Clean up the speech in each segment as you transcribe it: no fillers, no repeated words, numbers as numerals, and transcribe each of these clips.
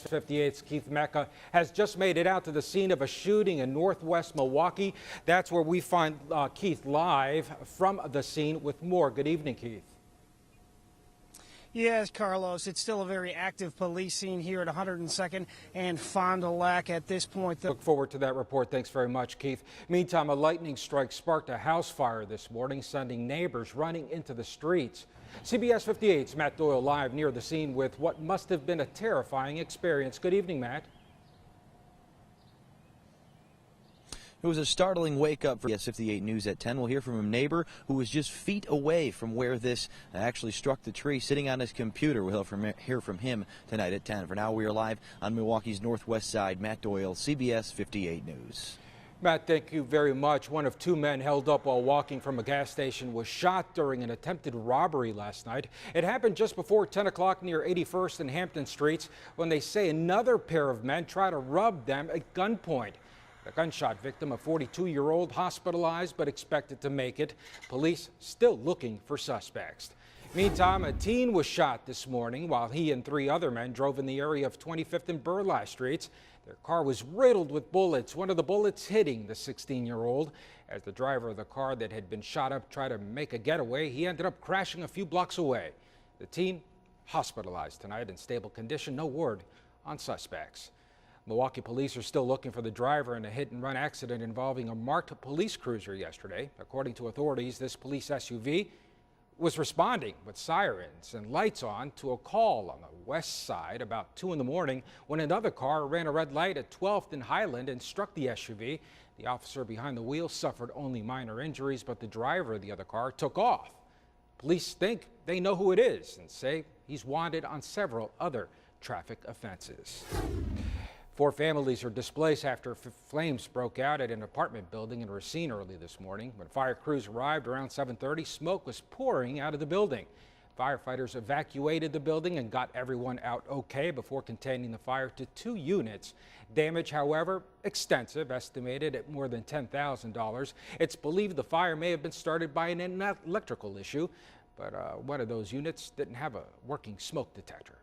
58's Keith Mecca has just made it out to the scene of a shooting in northwest Milwaukee. That's where we find Keith live from the scene with more. Good evening, Keith. Yes, Carlos, it's still a very active police scene here at 102nd and Fond du Lac at this point. Look forward to that report. Thanks very much, Keith. Meantime, a lightning strike sparked a house fire this morning, sending neighbors running into the streets. CBS 58's Matt Doyle live near the scene with what must have been a terrifying experience. Good evening, Matt. It was a startling wake-up for CBS 58 News at 10. We'll hear from a neighbor who was just feet away from where this actually struck the tree, sitting on his computer. We'll hear from him tonight at 10. For now, we are live on Milwaukee's northwest side. Matt Doyle, CBS 58 News. Matt, thank you very much. One of two men held up while walking from a gas station was shot during an attempted robbery last night. It happened just before 10 o'clock near 81st and Hampton Streets when they say another pair of men tried to rob them at gunpoint. The gunshot victim, a 42-year-old, hospitalized but expected to make it. Police still looking for suspects. Meantime, a teen was shot this morning while he and three other men drove in the area of 25th and Burleigh Streets. Their car was riddled with bullets, one of the bullets hitting the 16-year-old. As the driver of the car that had been shot up tried to make a getaway, he ended up crashing a few blocks away. The teen hospitalized tonight in stable condition. No word on suspects. Milwaukee police are still looking for the driver in a hit-and-run accident involving a marked police cruiser yesterday. According to authorities, this police SUV was responding with sirens and lights on to a call on the west side about 2 in the morning when another car ran a red light at 12th and Highland and struck the SUV. The officer behind the wheel suffered only minor injuries, but the driver of the other car took off. Police think they know who it is and say he's wanted on several other traffic offenses. 4 families are displaced after flames broke out at an apartment building in Racine early this morning. When fire crews arrived around 7:30, smoke was pouring out of the building. Firefighters evacuated the building and got everyone out okay before containing the fire to 2 units. Damage, however, extensive, estimated at more than $10,000. It's believed the fire may have been started by an electrical issue, but one of those units didn't have a working smoke detector.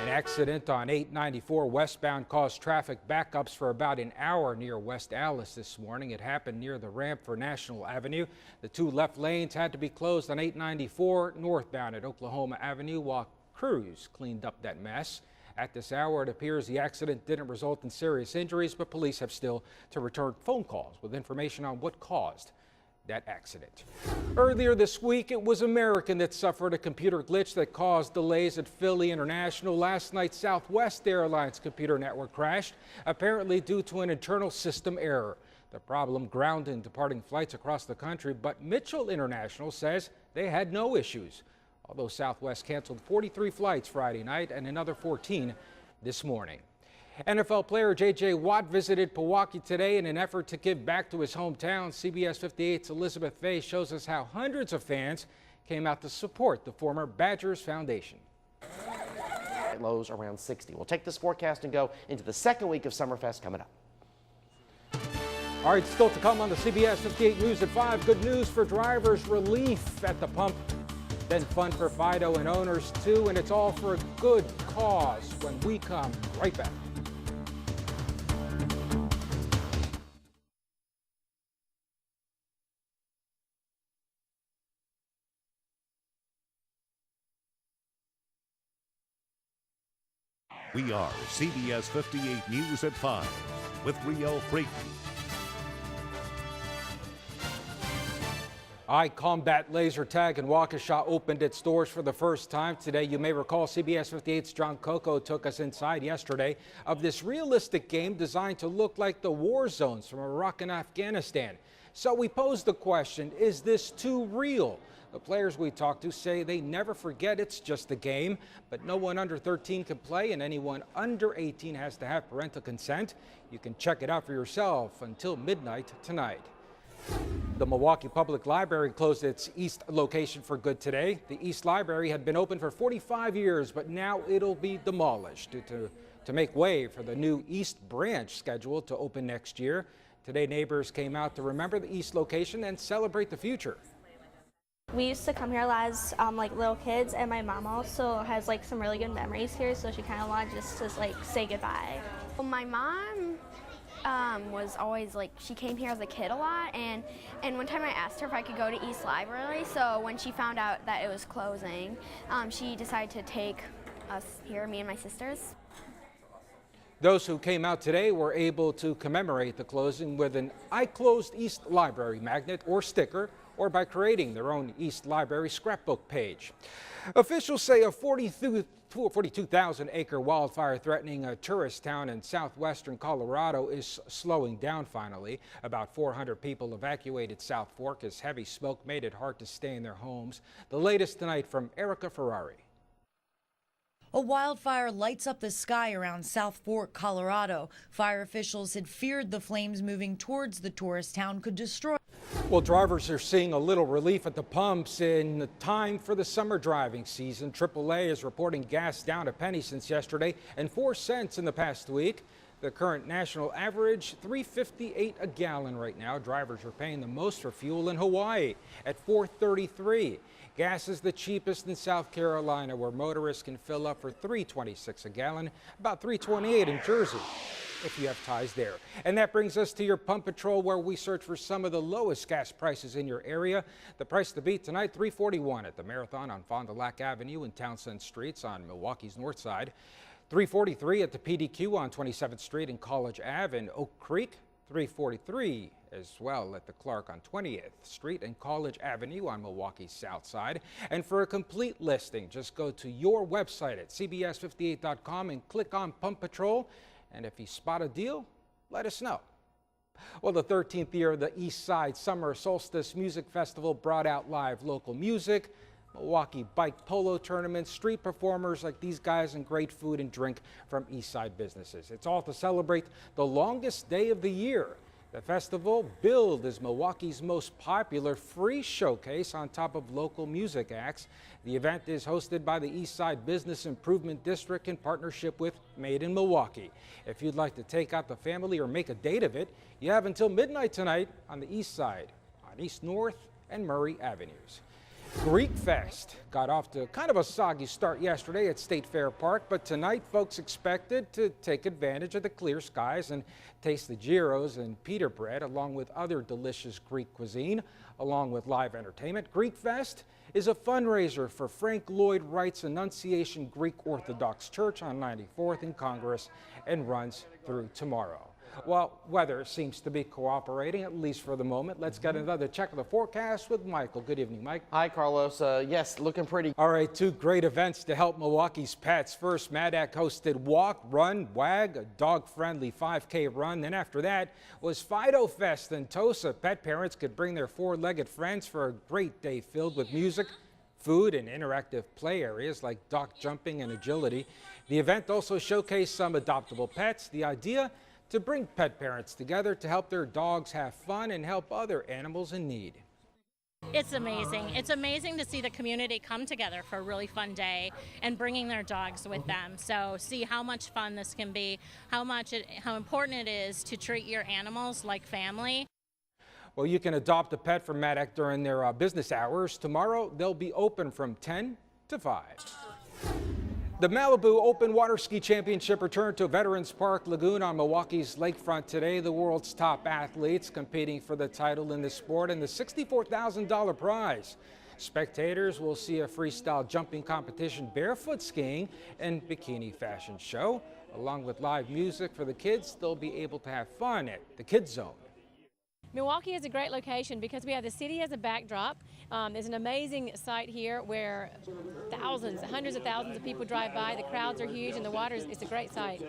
An accident on 894 westbound caused traffic backups for about an hour near West Allis this morning. It happened near the ramp for National Avenue. The 2 left lanes had to be closed on 894 northbound at Oklahoma Avenue while crews cleaned up that mess. At this hour, it appears the accident didn't result in serious injuries, but police have still to return phone calls with information on what caused that accident. Earlier this week, it was American that suffered a computer glitch that caused delays at Philly International. Last night, Southwest Airlines computer network crashed, apparently due to an internal system error. The problem grounded departing flights across the country, but Mitchell International says they had no issues, although Southwest canceled 43 flights Friday night and another 14 this morning. NFL player J.J. Watt visited Milwaukee today in an effort to give back to his hometown. CBS 58's Elizabeth Fay shows us how hundreds of fans came out to support the former Badgers Foundation. Lows around 60. We'll take this forecast and go into the second week of Summerfest coming up. All right, still to come on the CBS 58 News at 5. Good news for drivers, relief at the pump. Then fun for Fido and owners too, and it's all for a good cause when we come right back. We are CBS 58 News at 5 with Riel Freighton. Combat laser tag in Waukesha opened its doors for the first time today. You may recall CBS 58's John Coco took us inside yesterday of this realistic game designed to look like the war zones from Iraq and Afghanistan. So we posed the question, is this too real? The players we talked to say they never forget it's just a game, but no one under 13 can play and anyone under 18 has to have parental consent. You can check it out for yourself until midnight tonight. The Milwaukee Public Library closed its East location for good today. The East Library had been open for 45 years, but now it'll be demolished to make way for the new East branch scheduled to open next year. Today, neighbors came out to remember the East location and celebrate the future. We used to come here a lot as like little kids, and my mom also has like some really good memories here, so she kind of wanted just to like say goodbye. Well, my mom was always like, she came here as a kid a lot, and one time I asked her if I could go to East Library, so when she found out that it was closing, she decided to take us here, me and my sisters. Those who came out today were able to commemorate the closing with an I Closed East Library magnet or sticker, or by creating their own East Library scrapbook page. Officials say a 42,000-acre wildfire threatening a tourist town in southwestern Colorado is slowing down finally. About 400 people evacuated South Fork as heavy smoke made it hard to stay in their homes. The latest tonight from Erica Ferrari. A wildfire lights up the sky around South Fork, Colorado. Fire officials had feared the flames moving towards the tourist town could destroy. Well, drivers are seeing a little relief at the pumps in time for the summer driving season. AAA is reporting gas down a penny since yesterday and 4 cents in the past week. The current national average, $3.58 a gallon right now. Drivers are paying the most for fuel in Hawaii at $4.33. Gas is the cheapest in South Carolina, where motorists can fill up for $3.26 a gallon, about $3.28 in Jersey, if you have ties there. And that brings us to your Pump Patrol, where we search for some of the lowest gas prices in your area. The price to beat tonight, $3.41 at the Marathon on Fond du Lac Avenue and Townsend Streets on Milwaukee's north side. $3.43 at the PDQ on 27th Street and College Ave in Oak Creek. $3.43 as well at the Clark on 20th Street and College Avenue on Milwaukee's south side. And for a complete listing, just go to your website at cbs58.com and click on Pump Patrol. And if you spot a deal, let us know. Well, the 13th year of the East Side Summer Solstice Music Festival brought out live local music, Milwaukee bike polo tournaments, street performers like these guys, and great food and drink from East Side businesses. It's all to celebrate the longest day of the year. The festival, billed as Milwaukee's most popular free showcase on top of local music acts. The event is hosted by the East Side Business Improvement District in partnership with Made in Milwaukee. If you'd like to take out the family or make a date of it, you have until midnight tonight on the East Side, on East North and Murray Avenues. Greek Fest got off to kind of a soggy start yesterday at State Fair Park, but tonight folks expected to take advantage of the clear skies and taste the gyros and pita bread along with other delicious Greek cuisine, along with live entertainment. Greek Fest is a fundraiser for Frank Lloyd Wright's Annunciation Greek Orthodox Church on 94th and Congress and runs through tomorrow. Well, weather seems to be cooperating, at least for the moment. Let's get another check of the forecast with Michael. Good evening, Mike. Hi, Carlos. Yes, looking pretty. All right, two great events to help Milwaukee's pets. First, MADAC hosted Walk, Run, Wag, a dog-friendly 5K run. Then after that was Fido Fest in Tosa. Pet parents could bring their four-legged friends for a great day filled with music, food, and interactive play areas like dock jumping and agility. The event also showcased some adoptable pets. The idea, to bring pet parents together to help their dogs have fun and help other animals in need. It's amazing. It's amazing to see the community come together for a really fun day and bringing their dogs with them. So see how much fun this can be, how important it is to treat your animals like family. Well, you can adopt a pet from MADAC during their business hours. Tomorrow, they'll be open from 10 to 5. The Malibu Open Water Ski Championship returned to Veterans Park Lagoon on Milwaukee's lakefront today. The world's top athletes competing for the title in the sport and the $64,000 prize. Spectators will see a freestyle jumping competition, barefoot skiing, and bikini fashion show. Along with live music for the kids, they'll be able to have fun at the Kids Zone. Milwaukee is a great location because we have the city as a backdrop. There's an amazing site here where thousands, hundreds of thousands of people drive by. The crowds are huge and the water it's a great site.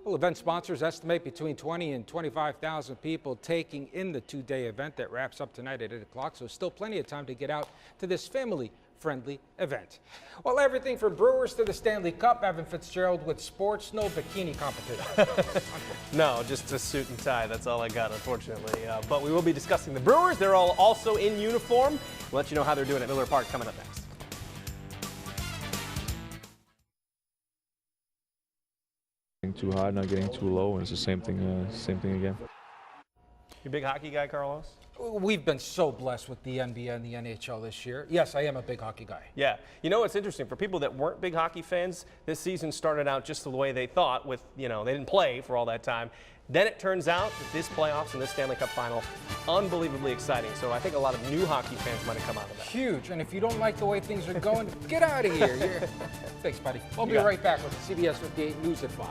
Well, event sponsors estimate between 20 and 25,000 people taking in the two-day event that wraps up tonight at 8 o'clock, so still plenty of time to get out to this family-friendly event. Well, everything from Brewers to the Stanley Cup. Evan Fitzgerald with sports, no bikini competition. No, just a suit and tie. That's all I got, unfortunately. But we will be discussing the Brewers. They're all also in uniform. We'll let you know how they're doing at Miller Park coming up next. Too high, not getting too low, and it's the same thing again. You a big hockey guy, Carlos? We've been so blessed with the NBA and the NHL this year. Yes, I am a big hockey guy. Yeah. You know, it's interesting. For people that weren't big hockey fans, this season started out just the way they thought with, they didn't play for all that time. Then it turns out that this playoffs and this Stanley Cup final, unbelievably exciting. So I think a lot of new hockey fans might have come out of that. Huge. And if you don't like the way things are going, get out of here. Thanks, buddy. We'll be right back with the CBS 58 News at 5.